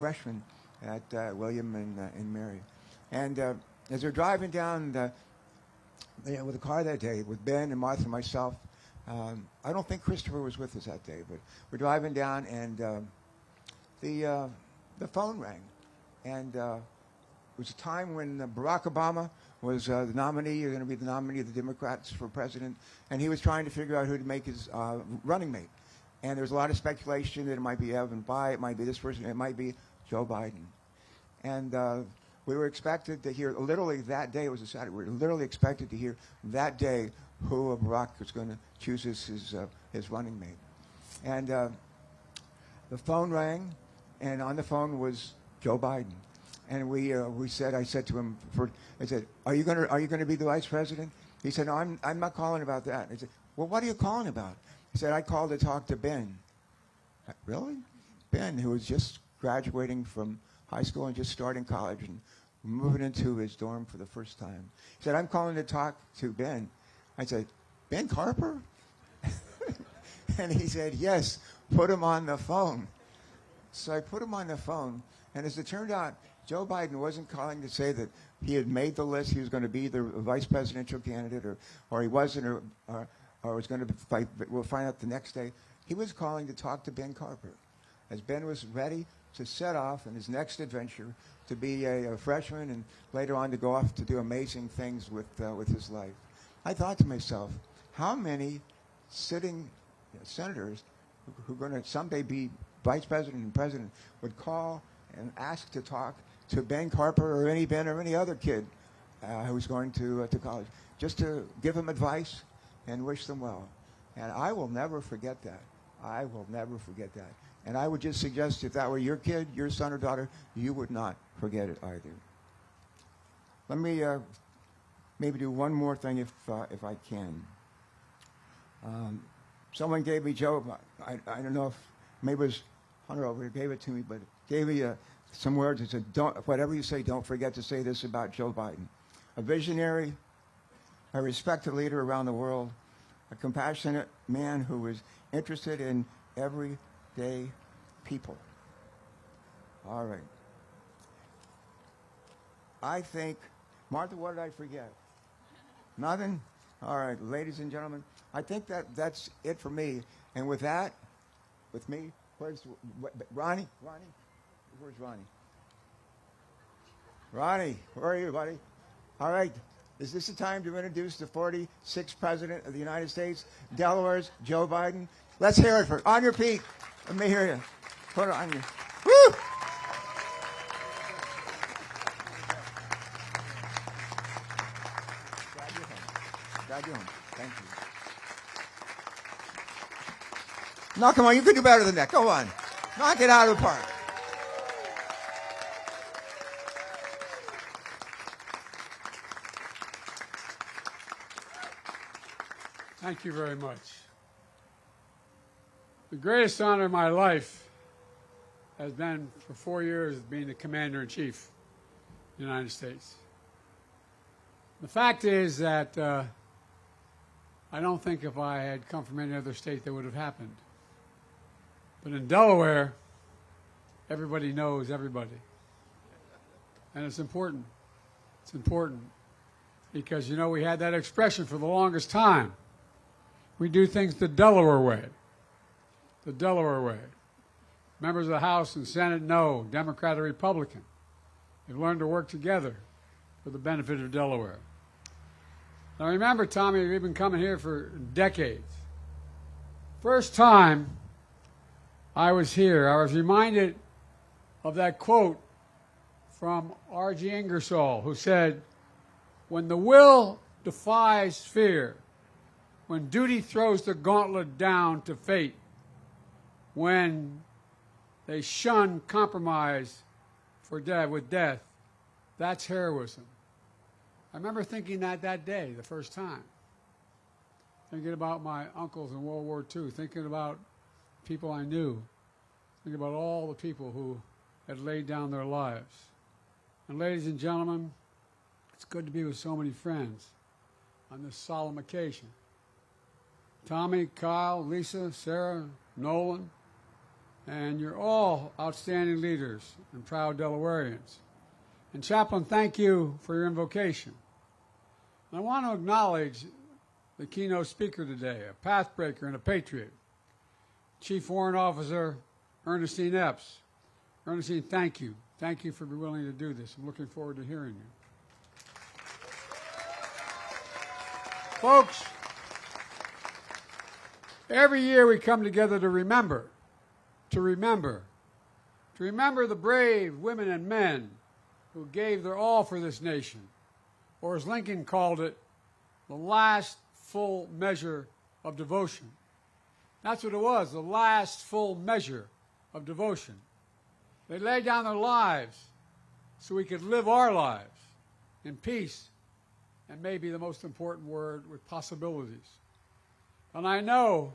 freshmen at William and Mary. And as they're driving down with the car that day with Ben and Martha and myself, I don't think Christopher was with us that day, but we're driving down and the phone rang. And it was a time when Barack Obama was the nominee, going to be the nominee of the Democrats for president, and he was trying to figure out who to make his running mate. And there was a lot of speculation that it might be Evan Bayh, it might be this person, it might be Joe Biden. And we were expected to hear, literally that day, it was a Saturday, we were literally expected to hear that day who Barack was going to choose his running mate. And the phone rang, and on the phone was Joe Biden. And I said to him, I said, are you going to be the vice president? He said, no, I'm not calling about that. I said, well, what are you calling about? He said, I called to talk to Ben. Really? Ben, who was just graduating from high school and just starting college and moving into his dorm for the first time. He said, I'm calling to talk to Ben. I said, Ben Carper? And he said, yes, put him on the phone. So I put him on the phone, and as it turned out, Joe Biden wasn't calling to say that he had made the list, he was going to be the vice presidential candidate, or he wasn't, or was going to fight. We'll find out the next day. He was calling to talk to Ben Carper, as Ben was ready to set off in his next adventure to be a freshman and later on to go off to do amazing things with his life. I thought to myself, how many sitting senators who are going to someday be vice president and president would call and ask to talk to Ben Carper or any Ben or any other kid who's going to college, just to give them advice and wish them well. And I will never forget that. I will never forget that. And I would just suggest if that were your kid, your son or daughter, you would not forget it either. Let me maybe do one more thing if I can. Someone gave me, Joe, I don't know if, maybe it was Hunter over here gave it to me, but gave me some words. It said, whatever you say, don't forget to say this about Joe Biden. A visionary, a respected leader around the world, a compassionate man who was interested in everyday people. All right. I think, Martha, what did I forget? Nothing? All right, ladies and gentlemen, I think that's it for me. And with that, with me, where's Ronnie? Ronnie? Where's Ronnie? Ronnie, where are you, buddy? All right. Is this the time to introduce the 46th President of the United States, Delaware's Joe Biden? Let's hear it for on your feet. Let me hear you. Put it on your. Woo! Glad you're home. Thank you. No, come on. You can do better than that. Go on. Knock it out of the park. Thank you very much. The greatest honor of my life has been for 4 years being the Commander-in-Chief of the United States. The fact is that I don't think if I had come from any other state that would have happened. But in Delaware, everybody knows everybody. And it's important. It's important because, you know, we had that expression for the longest time. We do things the Delaware way. The Delaware way. Members of the House and Senate know, Democrat or Republican. They've learned to work together for the benefit of Delaware. Now remember, Tommy, we've been coming here for decades. First time I was here, I was reminded of that quote from R.G. Ingersoll, who said, when the will defies fear, when duty throws the gauntlet down to fate, when they shun compromise with death, that's heroism. I remember thinking that day, the first time. Thinking about my uncles in World War II, thinking about people I knew, thinking about all the people who had laid down their lives. And ladies and gentlemen, it's good to be with so many friends on this solemn occasion. Tommy, Kyle, Lisa, Sarah, Nolan, And you're all outstanding leaders and proud Delawareans. And Chaplain, thank you for your invocation. And I want to acknowledge the keynote speaker today, a pathbreaker and a patriot, Chief Warrant Officer Ernestine Epps. Ernestine, thank you. Thank you for being willing to do this. I'm looking forward to hearing you. Folks, every year we come together to remember the brave women and men who gave their all for this nation, or as Lincoln called it, the last full measure of devotion. That's what it was, the last full measure of devotion. They laid down their lives so we could live our lives in peace, and maybe the most important word, with possibilities. And I know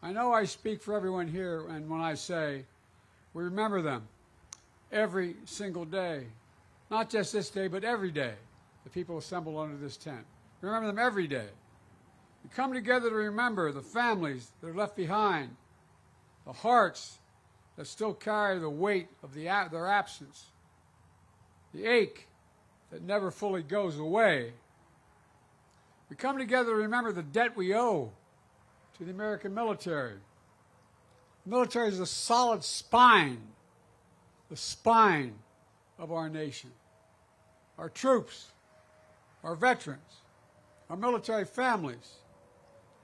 I speak for everyone here, and when I say we remember them every single day, not just this day, but every day, the people assembled under this tent. We remember them every day. We come together to remember the families that are left behind, the hearts that still carry the weight of their absence, the ache that never fully goes away. We come together to remember the debt we owe to the American military. The military is the solid spine, the spine of our nation. Our troops, our veterans, our military families,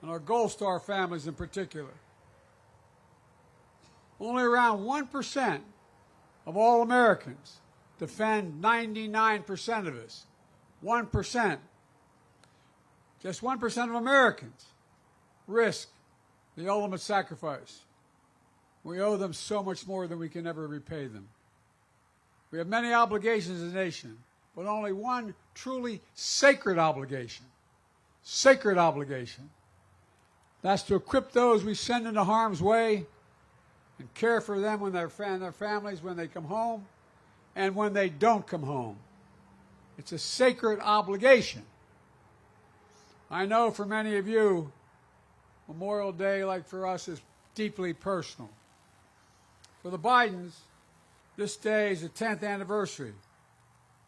and our Gold Star families in particular. Only around 1% of all Americans defend 99% of us. 1%. Just 1% of Americans risk the ultimate sacrifice. We owe them so much more than we can ever repay them. We have many obligations as a nation, but only one truly sacred obligation. Sacred obligation. That's to equip those we send into harm's way and care for them when their families when they come home and when they don't come home. It's a sacred obligation. I know for many of you, Memorial Day, like for us, is deeply personal. For the Bidens, this day is the 10th anniversary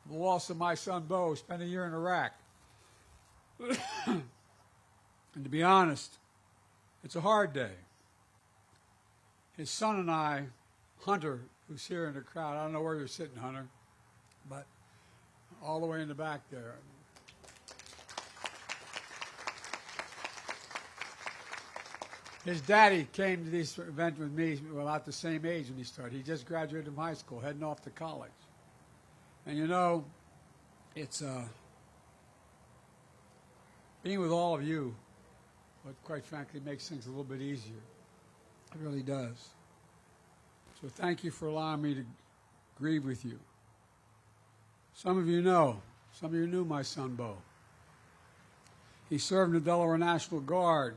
of the loss of my son, Bo, who spent a year in Iraq. And to be honest, it's a hard day. His son and I, Hunter, who's here in the crowd, I don't know where you're sitting, Hunter, but all the way in the back there. His daddy came to this event with me about the same age when he started. He just graduated from high school, heading off to college. And you know, it's being with all of you, what quite frankly makes things a little bit easier. It really does. So thank you for allowing me to grieve with you. Some of you knew my son Bo. He served in the Delaware National Guard,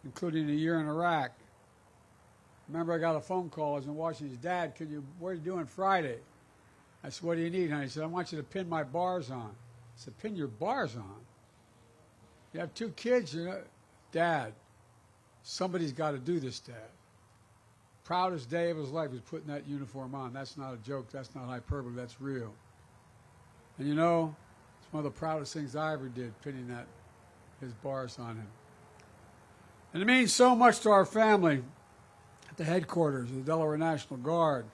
including a year in Iraq. Remember, I got a phone call. I was in Washington. Dad, what are you doing Friday? I said, what do you need? And he said, I want you to pin my bars on. I said, pin your bars on? You have 2 kids. Dad, somebody's got to do this, Dad. Proudest day of his life was putting that uniform on. That's not a joke. That's not hyperbole. That's real. And you know, it's one of the proudest things I ever did, pinning his bars on him. And it means so much to our family at the headquarters of the Delaware National Guard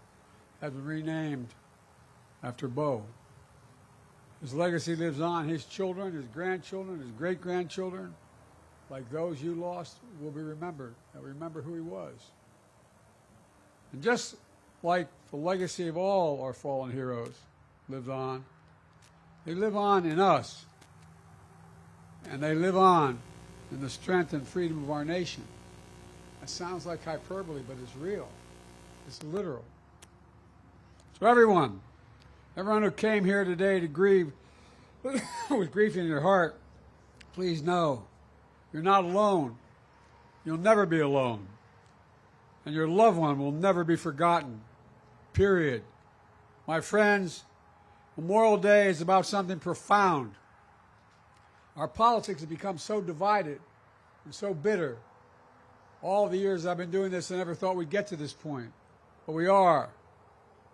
has been renamed after Bo. His legacy lives on. His children, his grandchildren, his great-grandchildren, like those you lost, will be remembered. They'll remember who he was. And just like the legacy of all our fallen heroes lives on, they live on in us. And they live on in the strength and freedom of our nation. That sounds like hyperbole, but it's real. It's literal. So everyone who came here today to grieve with grief in your heart, please know you're not alone. You'll never be alone. And your loved one will never be forgotten. Period. My friends, Memorial Day is about something profound. Our politics have become so divided and so bitter. All the years I've been doing this, I never thought we'd get to this point. But we are.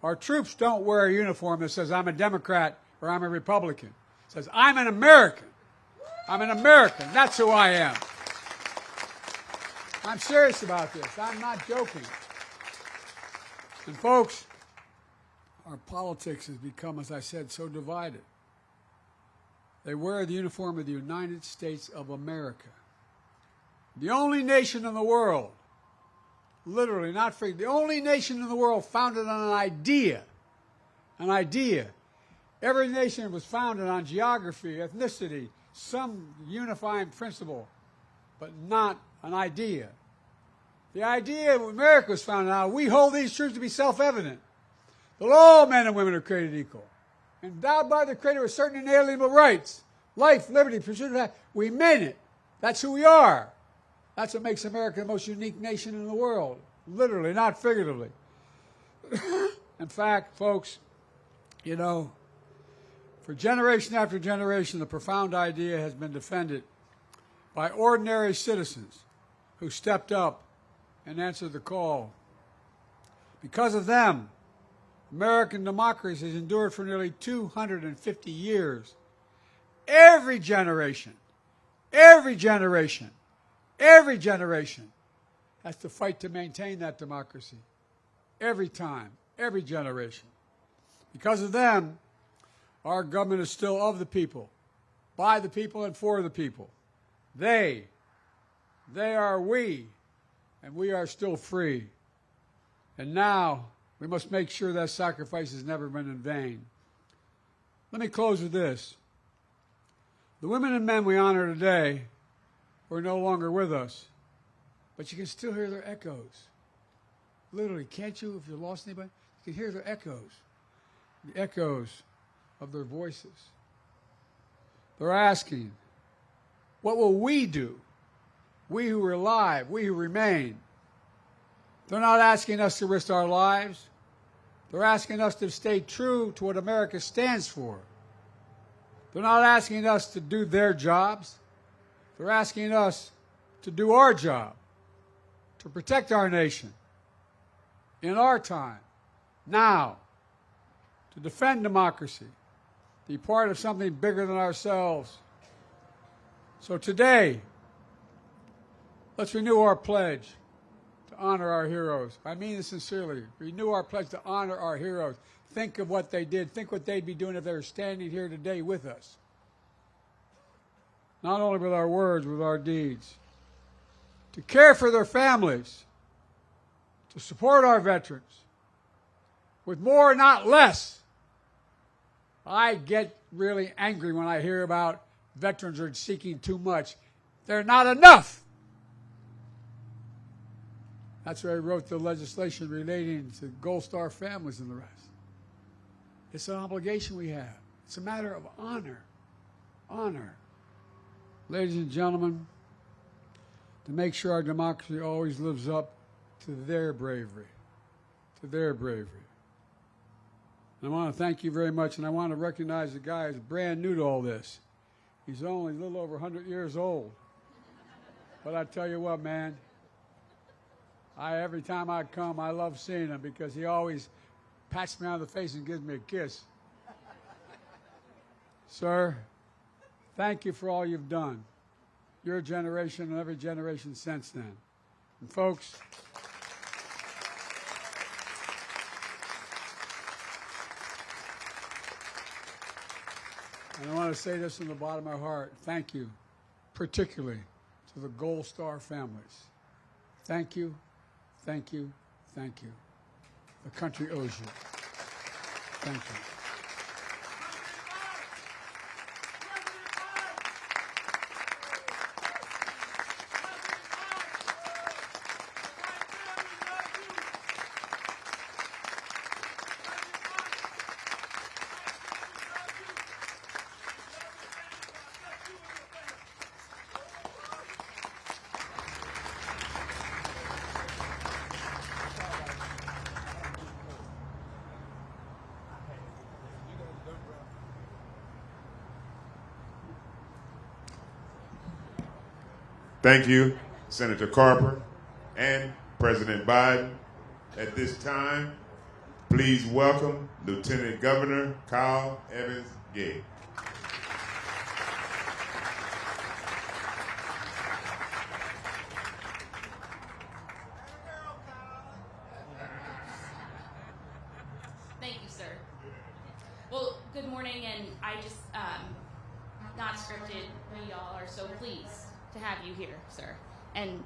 Our troops don't wear a uniform that says, I'm a Democrat or I'm a Republican. It says, I'm an American. I'm an American. That's who I am. I'm serious about this. I'm not joking. And folks, our politics has become, as I said, so divided. They wear the uniform of the United States of America. The only nation in the world, literally, not free, the only nation in the world founded on an idea. An idea. Every nation was founded on geography, ethnicity, some unifying principle, but not an idea. The idea of America was founded on, we hold these truths to be self-evident, that all men and women are created equal, endowed by the Creator with certain inalienable rights, life, liberty, pursuit of happiness. We mean it. That's who we are. That's what makes America the most unique nation in the world, literally, not figuratively. In fact, folks, you know, for generation after generation, the profound idea has been defended by ordinary citizens who stepped up and answered the call. Because of them, American democracy has endured for nearly 250 years. Every generation has to fight to maintain that democracy. Every time, every generation. Because of them, our government is still of the people, by the people and for the people. They are we, and we are still free. And now, we must make sure that sacrifice has never been in vain. Let me close with this. The women and men we honor today are no longer with us, but you can still hear their echoes. Literally, can't you, if you lost anybody? You can hear their echoes. The echoes of their voices. They're asking, what will we do? We who are alive, we who remain. They're not asking us to risk our lives. They're asking us to stay true to what America stands for. They're not asking us to do their jobs. They're asking us to do our job, to protect our nation in our time, now, to defend democracy, be part of something bigger than ourselves. So today, let's renew our pledge to honor our heroes. I mean this sincerely. Renew our pledge to honor our heroes. Think of what they did. Think what they'd be doing if they were standing here today with us. Not only with our words, with our deeds. To care for their families. To support our veterans. With more, not less. I get really angry when I hear about veterans are seeking too much. They're not enough. That's why I wrote the legislation relating to Gold Star families and the rest. It's an obligation we have. It's a matter of honor. Honor. Ladies and gentlemen, to make sure our democracy always lives up to their bravery. To their bravery. And I want to thank you very much, and I want to recognize the guy who's brand new to all this. He's only a little over 100 years old. But I tell you what, man, every time I come, I love seeing him because he always pats me on the face and gives me a kiss. Sir, thank you for all you've done. Your generation and every generation since then. And folks, and I want to say this from the bottom of my heart. Thank you, particularly to the Gold Star families. Thank you, thank you, thank you. The country owes you. Thank you. Thank you, Senator Carper. and President Biden. At this time, please welcome Lieutenant Governor Kyle Evans Gay. Thank you, sir. Well, good morning, and I just, not scripted, we all are so pleased to have you here, sir. And